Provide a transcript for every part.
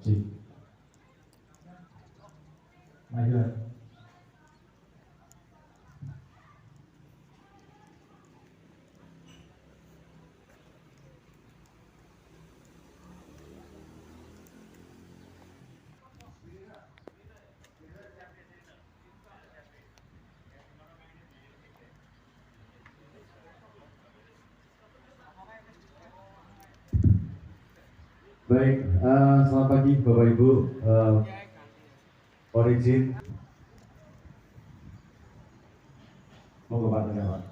Cik. Maju. Baik, selamat pagi Bapak Ibu. Mohon izin. Mau ke Pak Pak.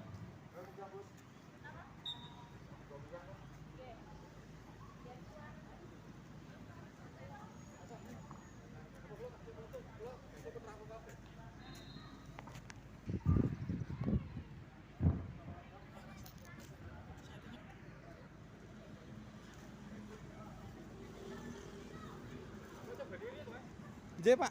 J Pak.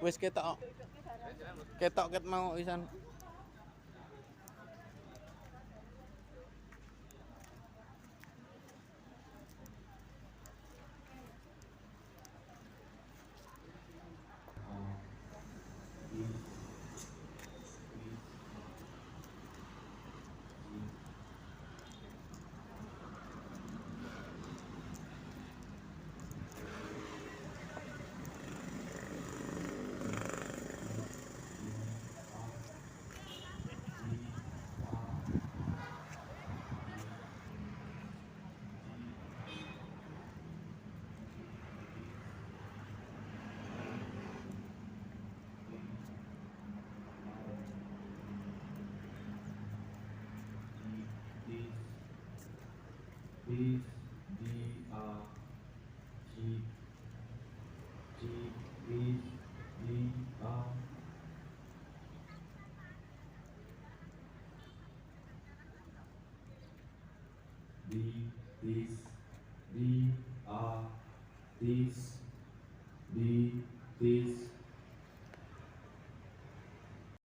Wis ketok ket mau isan.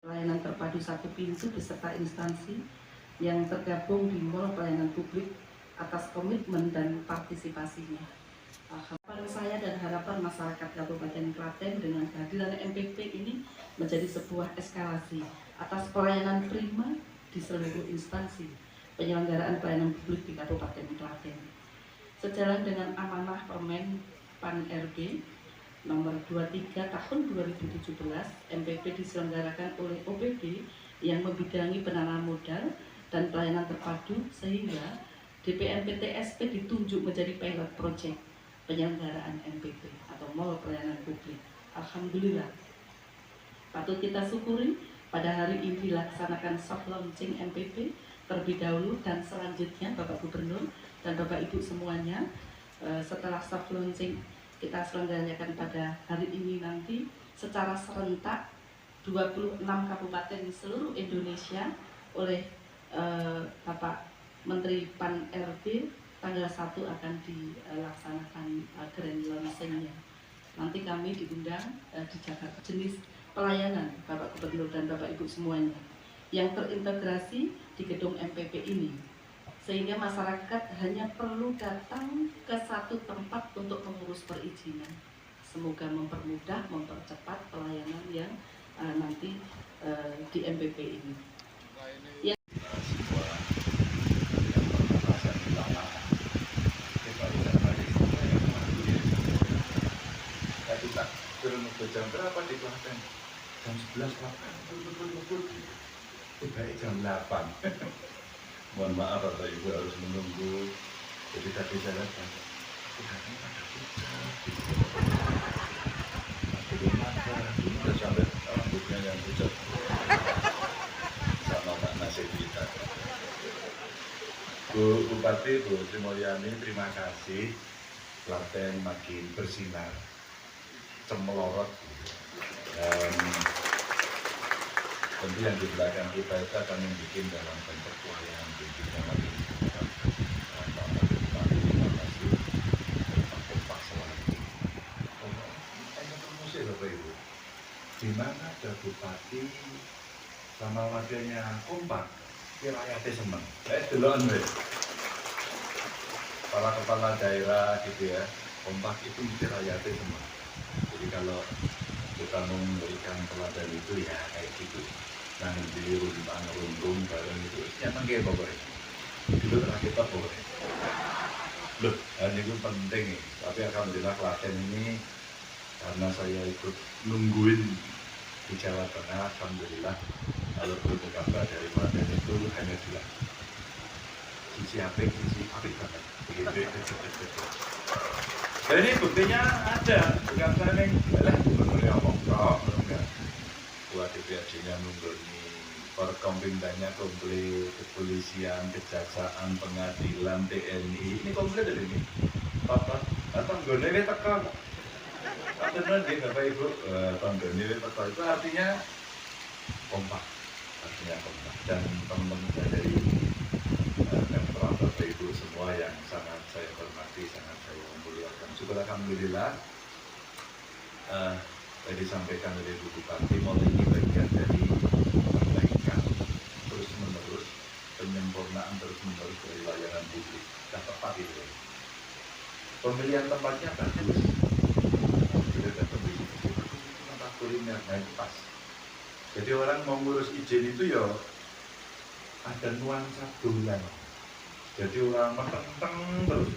Pelayanan terpadu satu pintu beserta instansi yang tergabung di Mall Pelayanan Publik atas komitmen dan partisipasinya. Harapan saya dan harapan masyarakat Kabupaten Klaten dengan kehadiran MPP ini menjadi sebuah eskalasi atas pelayanan prima di seluruh instansi penyelenggaraan pelayanan publik di Kabupaten Klaten. Sejalan dengan amanah Permen PAN RB nomor 23 tahun 2017, MPP diselenggarakan oleh OPD yang membidangi penanaman modal dan pelayanan terpadu, sehingga DPMPTSP ditunjuk menjadi pilot project penyelenggaraan MPP atau Mall Pelayanan Publik. Alhamdulillah, patut kita syukuri pada hari ini dilaksanakan soft launching MPP terlebih dahulu, dan selanjutnya Bapak Gubernur dan Bapak Ibu semuanya, setelah soft launching kita selenggarakan pada hari ini nanti secara serentak 26 kabupaten di seluruh Indonesia oleh Bapak Menteri PAN RB. Tanggal 1 akan dilaksanakan grand launchingnya. Nanti kami diundang di Jakarta. Jenis pelayanan Bapak Gubernur dan Bapak Ibu semuanya yang terintegrasi di gedung MPP ini, sehingga masyarakat hanya perlu datang ke satu tempat untuk mengurus perizinan. Semoga mempermudah, mempercepat pelayanan yang nanti di MPP ini. Jam berapa di Klaten? Jam 11 Klaten. Tiba jam 8. Mohon maaf Bapak Ibu harus menunggu. Jadi tadi saya lihat sudah pada Bu Bupati, Bu Sri Mulyani, terima kasih. Klaten makin bersinar, cemelorot. Dan tentu yang di belakang kita itu akan membuat dalam bentuk wayang kita makin di mana ada bupati sama wakilnya kompak, rakyatnya seneng. Duluan para kepala daerah gitu ya, kompak itu mesti rakyatnya seneng. Jadi kalau kita mau memberikan teladan itu ya kayak gitu. Nah di rumpang bareng itu, nyata kayak pokoknya. Dulu pernah kita pokoknya. Loh, ini itu penting nih. Tapi alhamdulillah Klaten ini karena saya ikut nungguin di Jawa Tengah, alhamdulillah kalau berita kabar dari Klaten itu hanya dua, sisi apik banget. Dan ini buktinya ada, bukan saya nih, gubernurnya ngomong kok, enggak. Buat DPRD-nya nunggoni, perkompindannya komplit, kepolisian, kejaksaan, pengadilan, TNI, ini komplit dari ini. Apa? Tonggone ini teka. Benar dia Bapak Ibu, tonggone ini teka itu artinya kompak. Dan teman-teman saya dari Pemprov Bapak Ibu semua yang sangat saya hormati, sangat saya muliakan. Syukur alhamdulillah tadi disampaikan oleh Bu Bupati, mulai ini bagian dari perbaikan terus menerus, penyempurnaan terus menerus dari layanan publik. Dan tepat itu. Pemilihan tempatnya bagus. Sudah ketemu tempat kuliner naik pas. Jadi orang mau ngurus izin itu ya ada nuansa dolan. Jadi orang menteng terus.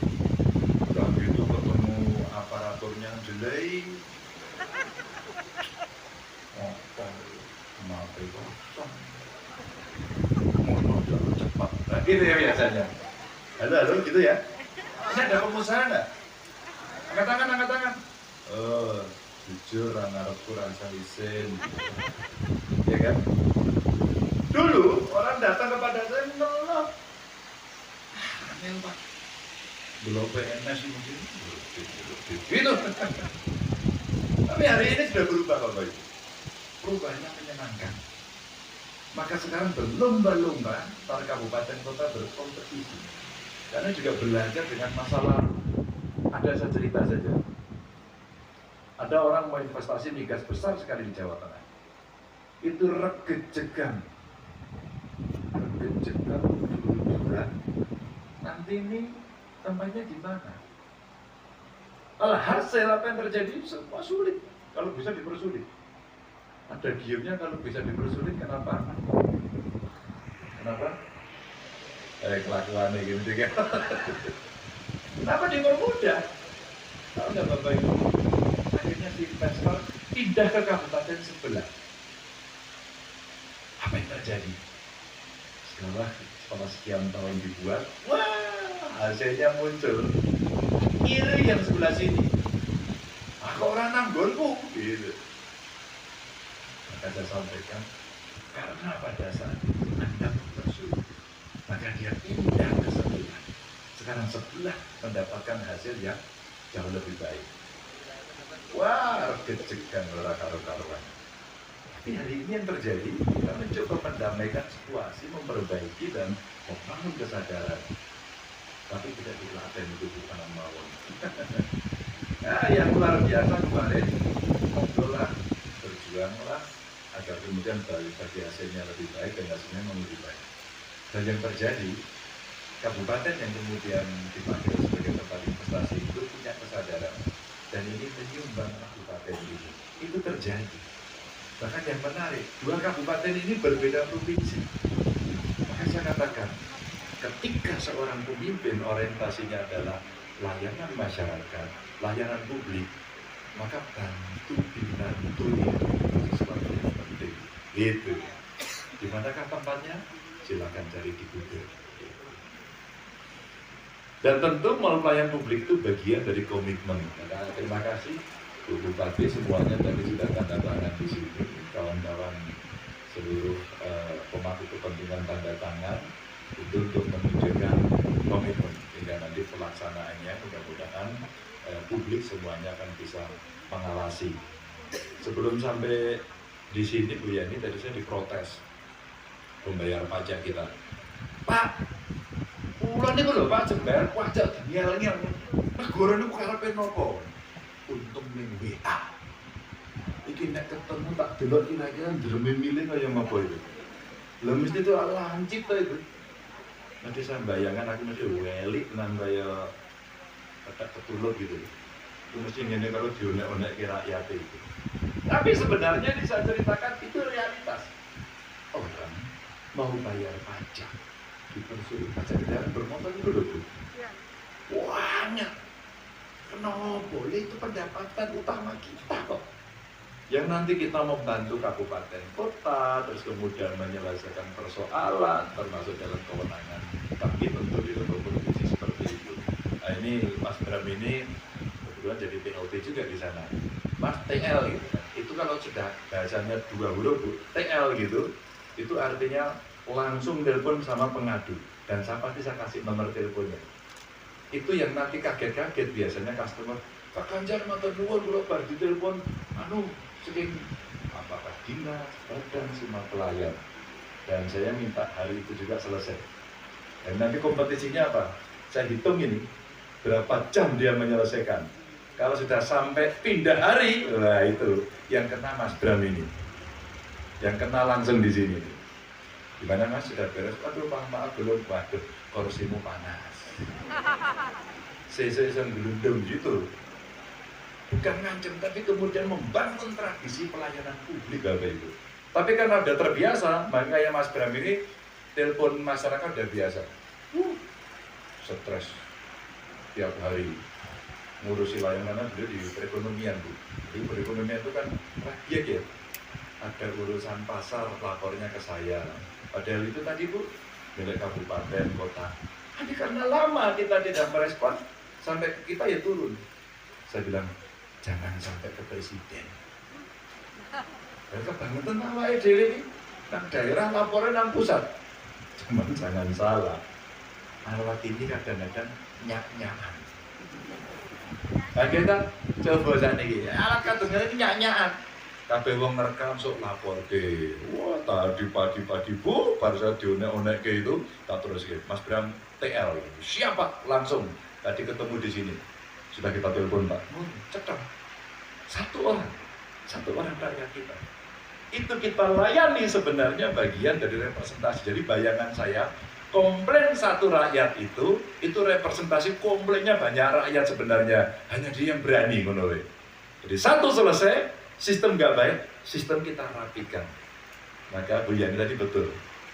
Udah gitu ketemu aparaturnya jelek. Kenapa itu kosong? Mau cepat. Nah gitu ya biasanya. Halo gitu ya. Ini ada pengusaha nggak? Angkat tangan. Jujur ngarepku rasa isin. Ya kan? Dulu orang datang kepada saya menolak. Aneh Pak. Belum PNS mungkin. Gitu. Tapi hari ini sudah berubah Bapak Ibu. Perubahannya menyenangkan. Maka sekarang berlomba-lomba para kabupaten kota berkompetisi. Karena juga belajar dengan masa lalu. Ada saya cerita saja. Ada orang mau investasi migas besar sekali di Jawa Tengah. Itu regejegan nanti ini tempatnya di mana? Hasil apa yang terjadi semua sulit kalau bisa dipersulit. Ada giumnya kalau bisa dipersulit, kenapa? Kelakuannya gitu kan. Kenapa dipermudah? Tahu nggak Bapak Ibu? Akhirnya si investor pindah ke kabupaten sebelah. Apa yang terjadi? Setelah sekian tahun dibuat, wah hasilnya muncul. Iri yang sebelah sini. Kok orang nanggonku? Gitu. Maka saya sampaikan, karena pada saat Anda bersulit, maka dia pindah ke sebelah. Sekarang sebelah mendapatkan hasil yang jauh lebih baik. Wah, kejegan orang karu-karuan. Tapi hari ini yang terjadi, kita mencoba mendamaikan situasi, memperbaiki dan membangun kesadaran. Tapi tidak dilatih itu bukan mawon. Nah, yang luar biasa kemarin, ngobrollah, berjuanglah, agar kemudian bagi hasilnya lebih baik dan hasilnya lebih baik. Dan yang terjadi, kabupaten yang kemudian dipanggil sebagai tempat investasi itu punya kesadaran. Dan ini menyumbang kabupaten ini. Itu terjadi. Bahkan yang menarik, dua kabupaten ini berbeda provinsi. Maka saya katakan, ketika seorang pemimpin orientasinya adalah layanan masyarakat, layanan publik, maka bantu sesuatu yang penting. Gitu. Di manakah tempatnya? Silakan cari di Google. Dan tentu pelayan publik itu bagian dari komitmen. Maka terima kasih Bu Bupati semuanya tadi sudah tanda tangan di sini. Kawan-kawan seluruh pemangku kepentingan tanda tangan itu untuk menunjukkan komitmen, hingga nanti pelaksanaannya mudah-mudahan publik semuanya akan bisa mengawasi. Sebelum sampai di sini Bu Yani, tadi saya diprotes pembayar pajak kita. Pak, ulang ini lho Pak, jembayar pajak dinial-nial. Negara ini karepe nopo? Untung ning WA. Iki nek ketemu tak delok kira-kira ndreme milih kaya apa itu. Lah mesti itu lancip to itu. Nanti saya bayangkan aku mesti welik nambah ya ketek ketuluk gitu. Itu mesti ngene kalau dionek-onek ke rakyat itu. Tapi sebenarnya bisa ceritakan itu realitas. Orang mau bayar pajak, dipersulit pajak kendaraan bermotor itu loh Bu. Banyak. Kenapa boleh, itu pendapatan utama kita kok. Yang nanti kita membantu kabupaten kota, terus kemudian menyelesaikan persoalan, termasuk dalam kewenangan kami tentu di level provinsi seperti itu. Nah ini Mas Bram ini kebetulan jadi PLT juga di sana. Mas TL gitu. Itu kalau sudah bahasanya 2 huruf Bu, TL gitu, itu artinya langsung telepon sama pengadu. Dan saya pasti saya kasih nomor teleponnya. Itu yang nanti kaget-kaget biasanya customer, Pak Ganjar matur nuwun kula bar ditelepon saking apakah dinas, badan, semua pelayan. Dan saya minta hari itu juga selesai. Dan nanti kompetisinya apa? Saya hitung ini berapa jam dia menyelesaikan. Kalau sudah sampai pindah hari, nah itu yang kena Mas Bram ini. Yang kena langsung di sini. Gimana Mas, sudah beres? Aduh maaf belum, waduh kursimu panas. Saya gelundung gitu. Bukan ngancem, tapi kemudian membangun tradisi pelayanan publik Bapak Ibu. Tapi karena udah terbiasa, makanya Mas Bram ini telepon masyarakat udah biasa. Stres tiap hari ngurusi layanan beliau di perekonomian Bu. Jadi perekonomian itu kan rakyat ya. Ada urusan pasar, lapornya ke saya. Padahal itu tadi Bu, milik kabupaten, kota. Tapi karena lama kita tidak merespon, sampai ke kita ya turun. Saya bilang, jangan sampai ke presiden. Mereka kebangetan awake dhewe iki nang daerah laporan nang pusat. Cuman jangan salah. Alat ini kadang-kadang nyak-nyakan. Nah kita coba saat ini, alat kadang-kadang ini nyak-nyakan. Kabeh wong ngerekam sok lapor ke. Wah tadi pagi-pagi Bu, pada saat dionek-onek ke itu, tak terus ke Mas Bram TL. Siapa? Langsung. Tadi ketemu di sini. Sudah kita telepon Pak. Cepat. Satu orang rakyat kita. Itu kita layani sebenarnya bagian dari representasi. Jadi bayangan saya, komplain satu rakyat itu representasi komplainnya banyak rakyat sebenarnya. Hanya dia yang berani menolak. Jadi satu selesai, sistem nggak baik, sistem kita rapikan. Maka Bu Yani tadi betul.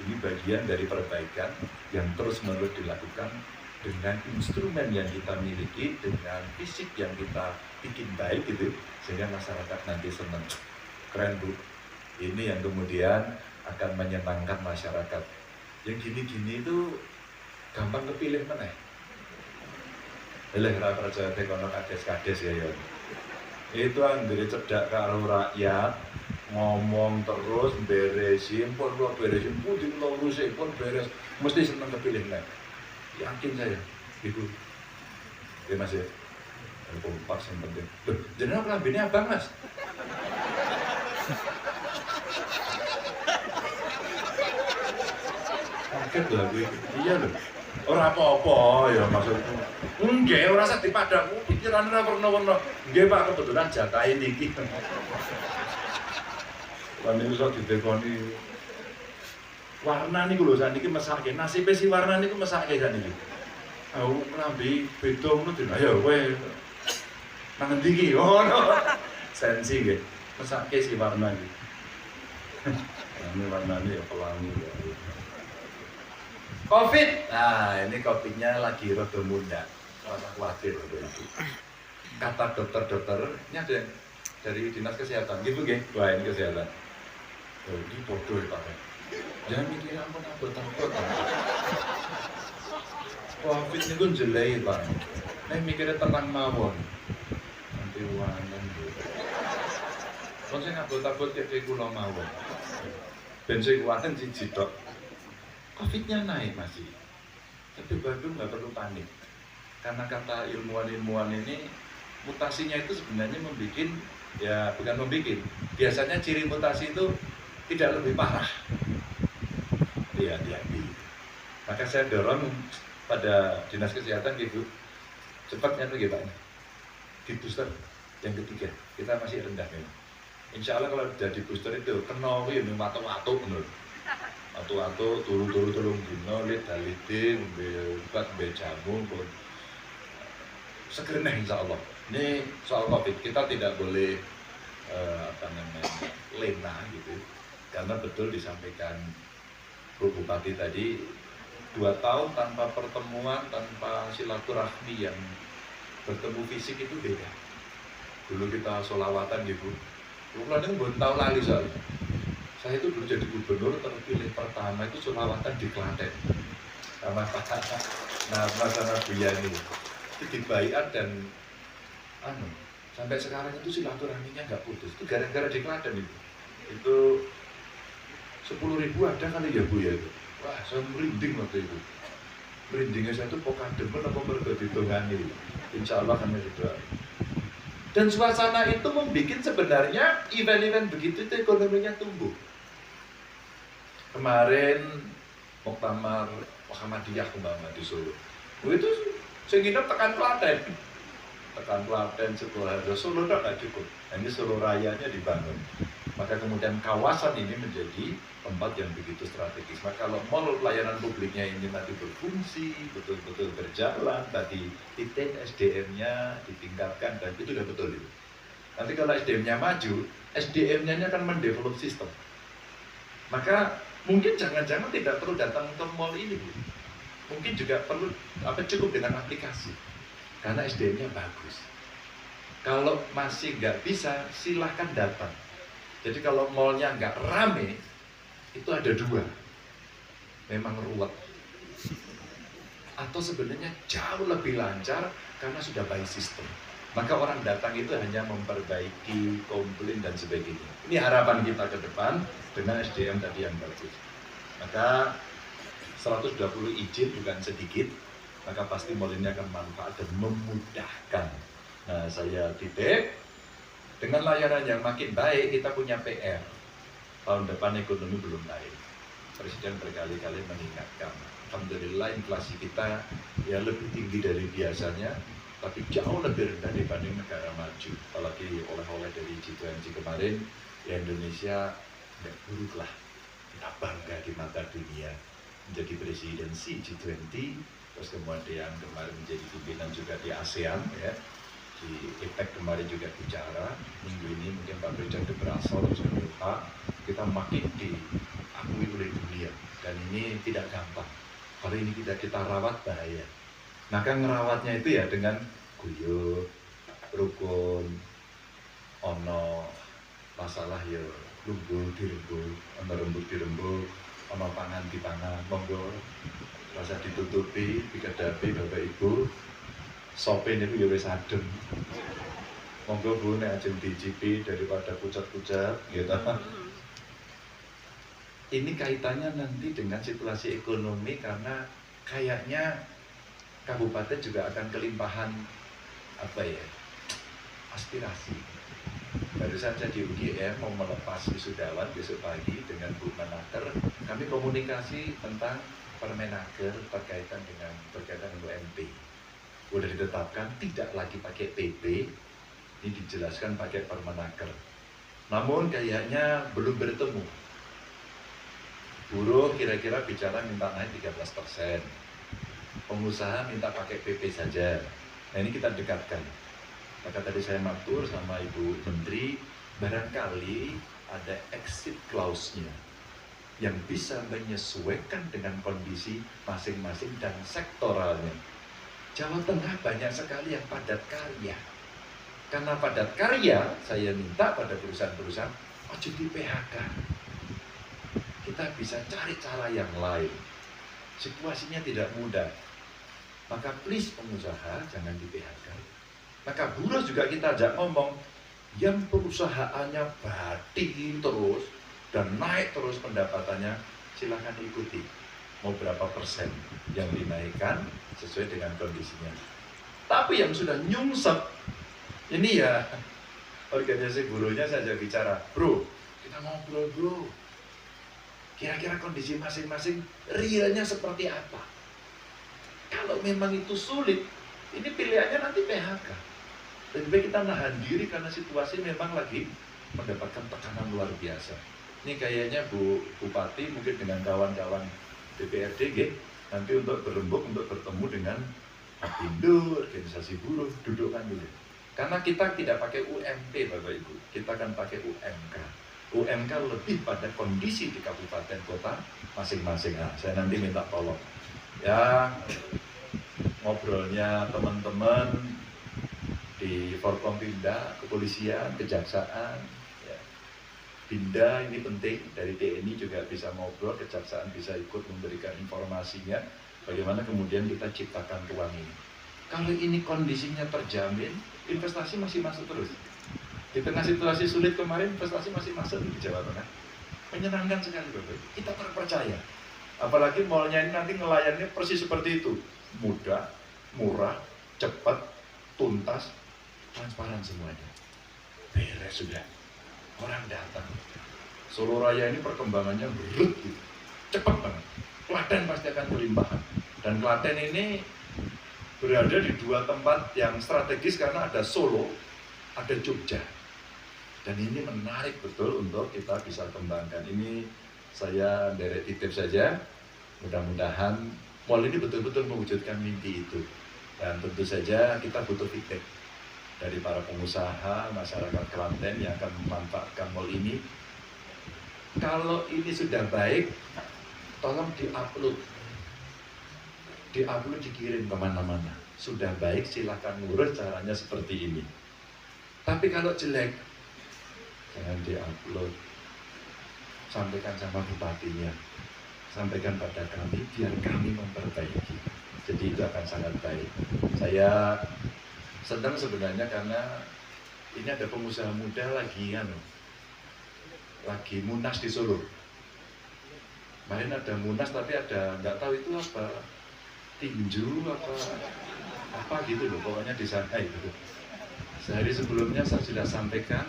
Ini bagian dari perbaikan yang terus-menerus dilakukan dengan instrumen yang kita miliki, dengan fisik yang kita bikin baik gitu, sehingga masyarakat nanti senang. Keren Bu. Ini yang kemudian akan menyenangkan masyarakat. Yang gini-gini itu gampang kepilih mana? Eleh raja tekono kades-kades ya. Itu anggere cedak karo rakyat, ngomong terus beresin, pun putih lurusin pun beres, mesti senang kepilih nek. Yakin saya, Ibu. Ya Mas ya. Kompak yang penting. Loh, jenengan kelambine abang Mas. Kaget lah gue. Iya loh. Ora apa-apa ya maksudku. Nggih, ora usah dipadhaku, pikiran ora werna-werna. Nggih Pak, kebetulan jatahe niki. Lan iso didekoni warna niku lho saniki mesake. Nasibe si warna niku mesake saniki. Aku klambi beda ngono den. Ayo kowe nang endi iki? Ngono. Sensi nggih. Mesake si warna iki. Ini warnanya ya pelangi ya. Covid. Nah, ini Covidnya lagi rada munda. Rasa khawatir itu. Kata dokter-dokter, ini ada yang dari dinas kesehatan, gitu nggih. Wah, ini kesehatan. Oh, ini bodoh ya Pak. Jangan mikir ampun Covid ini pun jelek Pak. Nek mikirnya tenang mawon. Nanti wangan gitu. Kon sing abot-abot kek kula mawon. Ben sing kuwaten siji tok. Covid-nya naik masih. Tapi Bandung nggak perlu panik, karena kata ilmuwan-ilmuwan ini mutasinya itu sebenarnya membuat, ya bukan membuat, biasanya ciri mutasi itu tidak lebih parah. Hati-hati. Maka saya dorong pada dinas kesehatan gitu, cepatnya tuh Pak, di booster yang ketiga, kita masih rendah memang. Insya Allah kalau sudah di booster itu kena ini watu-watu bener. Watu-watu turu-turu dino lihat dalite buat jamu pun segernya insya Allah. Ini soal COVID kita tidak boleh lena gitu, karena betul disampaikan Bu Bupati tadi, 2 tahun tanpa pertemuan, tanpa silaturahmi yang bertemu fisik itu beda. Dulu kita sholawatan gitu, bukan itu belum tahu lali soalnya. Saya itu dulu jadi gubernur terpilih pertama itu sholawatan di Klaten sama sama Bu Yani itu dibaiat dan sampai sekarang itu silaturahminya nggak putus. Itu gara-gara di Klaten itu 10.000 ada kali ya Bu ya itu. Wah saya merinding waktu itu. Merindingnya saya itu pokadem apa bergeditungani. Insya Allah kami berdoa. Dan suasana itu membuat sebenarnya event-event begitu itu ekonominya tumbuh. Kemarin Muktamar Muhammadiyah umpama di Solo, itu saya nginep tekan Klaten setelah ada Solo nggak cukup. Nah, ini Solo Rayanya dibangun, maka kemudian kawasan ini menjadi tempat yang begitu strategis. Maka kalau mall pelayanan publiknya ini nanti berfungsi, betul-betul berjalan, tadi titik SDM-nya ditingkatkan, dan itu sudah betul itu. Nanti kalau SDM-nya maju, SDM-nya akan mendevelop sistem. Maka mungkin jangan-jangan tidak perlu datang ke mall ini, Bu. Mungkin juga perlu cukup dengan aplikasi, karena SDM-nya bagus. Kalau masih nggak bisa, silahkan datang. Jadi kalau mallnya nggak rame, itu ada 2, memang ruwet, atau sebenarnya jauh lebih lancar karena sudah by system. Maka orang datang itu hanya memperbaiki, komplain dan sebagainya. Ini harapan kita ke depan dengan SDM tadi yang bagus. Maka 120 izin bukan sedikit, maka pasti mall ini akan manfaat dan memudahkan. Nah, saya titip, dengan layanan yang makin baik, kita punya PR. Tahun depan ekonomi belum naik. Presiden berkali-kali mengingatkan. Alhamdulillah inflasi kita ya lebih tinggi dari biasanya, tapi jauh lebih rendah dibanding negara maju. Apalagi oleh-oleh dari G20 kemarin, ya Indonesia nggak buruk lah. Kita bangga di mata dunia menjadi presidensi G20, terus kemudian kemarin menjadi pimpinan juga di ASEAN ya. Di APEC kemarin juga bicara, minggu ini mungkin Pak Presiden berasal terus Pak, kita makin diakui oleh dunia, dan ini tidak gampang. Kalau ini tidak kita rawat bahaya. Maka ngerawatnya itu ya dengan guyub, rukun, ono masalah ya lumbul dirembul, ono rembuk dirembuk, ono pangan dipangan, monggo rasa ditutupi, dikadapi Bapak Ibu. Sopin itu ya wis adem. Monggo Bu nek ajeng dicipi daripada pucat-pucat gitu. Ini kaitannya nanti dengan situasi ekonomi, karena kayaknya kabupaten juga akan kelimpahan aspirasi. Baru saja di UGM mau melepas wisudawan besok pagi dengan Bu Menaker, kami komunikasi tentang Permenaker berkaitan dengan UMP. Sudah ditetapkan tidak lagi pakai PP, ini dijelaskan pakai Permenaker. Namun kayaknya belum bertemu. Buruh kira-kira bicara minta naik 13%, pengusaha minta pakai PP saja. Nah ini kita dekatkan. Maka tadi saya matur sama Ibu Menteri, barangkali ada exit clause-nya yang bisa menyesuaikan dengan kondisi masing-masing dan sektoralnya. Jawa Tengah banyak sekali yang padat karya. Karena padat karya, saya minta pada perusahaan-perusahaan, ojo di PHK. Kita bisa cari cara yang lain. Situasinya tidak mudah. Maka please pengusaha jangan di PHK. Maka buruh juga kita ajak ngomong, yang perusahaannya batin terus dan naik terus pendapatannya, silahkan ikuti. mau berapa persen yang dinaikkan sesuai dengan kondisinya. Tapi yang sudah nyungsep, ini ya organisasi buruhnya saja bicara, bro, kita ngobrol bro, kira-kira kondisi masing-masing realnya seperti apa. Kalau memang itu sulit, ini pilihannya nanti PHK. Lebih baik kita nahan diri karena situasi memang lagi mendapatkan tekanan luar biasa. Ini kayaknya Bu Bupati mungkin dengan kawan-kawan DPRD nanti untuk berembuk, untuk bertemu dengan Apindo, organisasi buruh, dudukkan dulu. Karena kita tidak pakai UMP Bapak Ibu, kita akan pakai UMK. UMK lebih pada kondisi di kabupaten kota masing-masing. Nah, saya nanti minta tolong. Ya, ngobrolnya teman-teman di Forkompimda, kepolisian, kejaksaan, ya. Binda ini penting, dari TNI juga bisa ngobrol, kejaksaan bisa ikut memberikan informasinya, bagaimana kemudian kita ciptakan ruang ini. Kalau ini kondisinya terjamin, investasi masih masuk terus. Di tengah situasi sulit kemarin, investasi masih masuk di Jawa Tengah. Menyenangkan sekali Bapak, kita terpercaya. Apalagi mallnya ini nanti ngelayannya persis seperti itu, mudah, murah, cepat, tuntas, transparan semuanya. Beres sudah, orang datang. Solo Raya ini perkembangannya berut gitu, cepat banget. Klaten pasti akan berlimpahan. Dan Klaten ini berada di dua tempat yang strategis karena ada Solo, ada Jogja. Dan ini menarik betul untuk kita bisa kembangkan. Ini saya derek titip saja, mudah-mudahan mall ini betul-betul mewujudkan mimpi itu. Dan tentu saja kita butuh feedback dari para pengusaha, masyarakat Klaten yang akan memanfaatkan mall ini. Kalau ini sudah baik, tolong diupload, dikirim kemana-mana. Sudah baik, silakan ngurus, caranya seperti ini. Tapi kalau jelek, jangan diupload. Sampaikan sama bupatinya, sampaikan pada kami, biar kami memperbaiki. Jadi itu akan sangat baik. Saya senang sebenarnya karena ini ada pengusaha muda lagi munas di Solo. Kemarin ada munas tapi ada nggak tahu itu apa, tinju apa gitu loh, pokoknya di sana itu. Sehari sebelumnya saya sudah sampaikan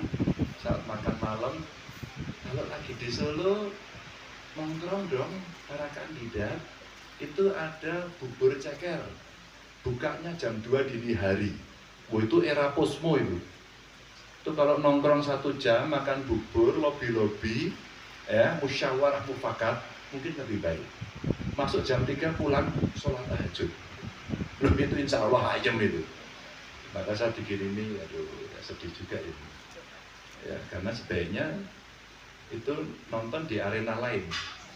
saat makan malam, kalau lagi di Solo nongkrong dong para kandidat, itu ada bubur ceker, bukanya jam 2 dini hari. Oh, itu era posmo itu kalau nongkrong 1 jam makan bubur, lobby-lobby, ya, musyawarah mufakat, mungkin lebih baik. Masuk jam 3 pulang, sholat tahajud. Belum itu insya Allah ayam itu. Maka saya dikirimi, aduh, ya sedih juga ini. Ya, karena sebaiknya itu nonton di arena lain.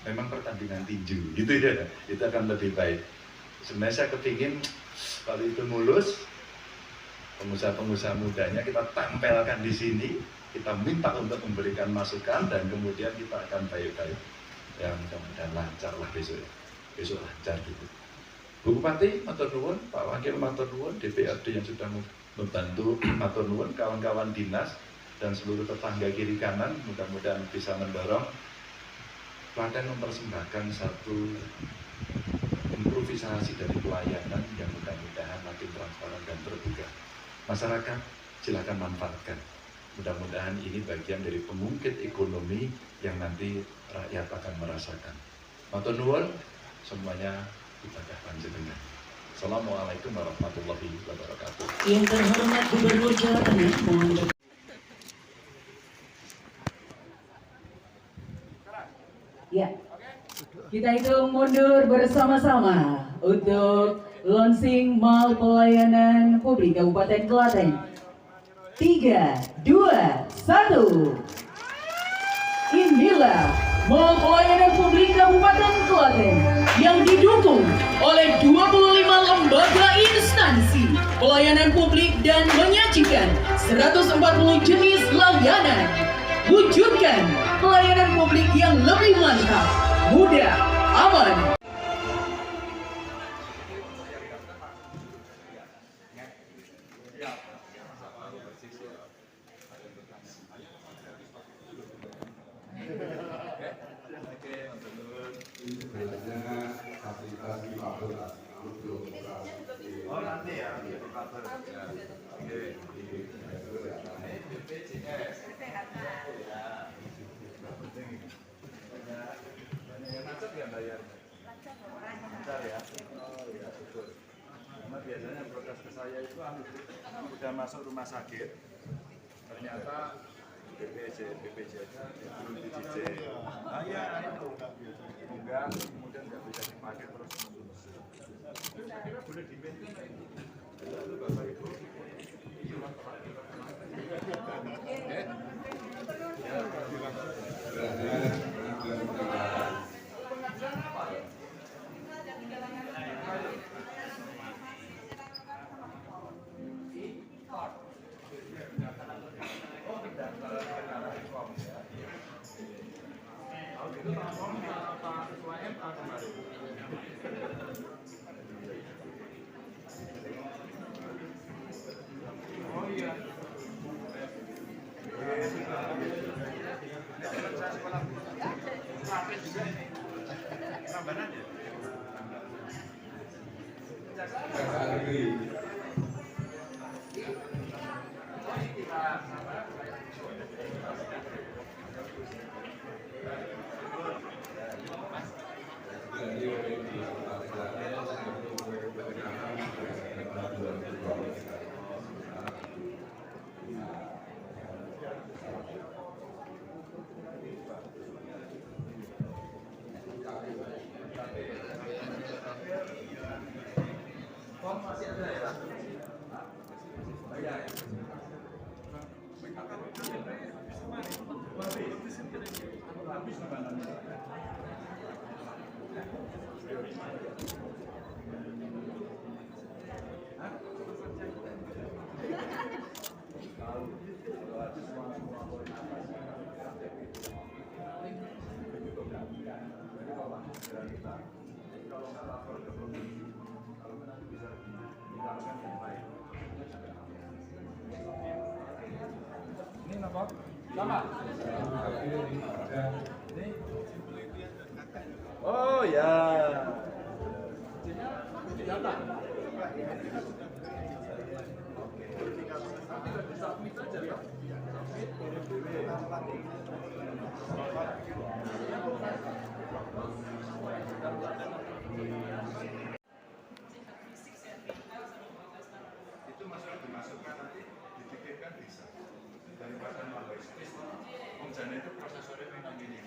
Memang pertandingan tinju, gitu ya. Itu akan lebih baik. Sebenarnya saya kepingin kalau itu mulus, pengusaha-pengusaha mudanya kita tempelkan di sini, kita minta untuk memberikan masukan dan kemudian kita akan baik-baik. Ya mudah-mudahan lancar lah besok lancar gitu. Bu Bupati, matur nuwun, Pak Wakil matur nuwun, DPRD yang sudah membantu matur nuwun, kawan-kawan dinas dan seluruh tetangga kiri kanan, mudah-mudahan bisa mendorong Klaten mempersembahkan satu improvisasi dari pelayanan yang mudah-mudahan makin transparan dan terbuka. Masyarakat silakan manfaatkan. Mudah-mudahan ini bagian dari pengungkit ekonomi yang nanti rakyat akan merasakan. Matur nuwun, semuanya ibadah panjenengan. Assalamualaikum warahmatullahi wabarakatuh. Yang terhormat Gubernur Jawa Tengah, mohon ya, kita hitung mundur bersama-sama untuk launching Mall Pelayanan Publik Kabupaten Klaten. 3, 2, 1. Inilah Mall Pelayanan Publik Kabupaten Klaten yang didukung oleh 25 lembaga instansi pelayanan publik dan menyajikan 140 jenis layanan. Wujudkan pelayanan publik yang lebih mantap, mudah, aman. Oke, BPJS. Ya, penting ini. Banyak yang macet ya bayarnya. Lancar ya. Oh iya betul. Karena biasanya protes ke saya itu sudah masuk rumah sakit, ternyata BPJS-nya belum dicicil. Ah ya itu enggak, kemudian nggak bisa dipakai terus menerus. Saya kira boleh di-maintain itu. Lalu Bapak Ibu, pengajaran apa? Oh, pendaftaran perkara reform ya. Kalau gitu tolong Pak Ketua MA kemarin. Oh iya. Saya sekolah praktek juga ini. Tambahan ya? Masih ada ya? Ya. Habis kalau nggak lapor ke provinsi, kalau nanti bisa dilakukan yang baik. Ini apa? Sama. Ini. Oh ya. Data. Oke. Nanti di submit aja ya. Itu dimasukkan nanti dititipkan bisa daripada logistis. Jana itu prosesornya memang gini.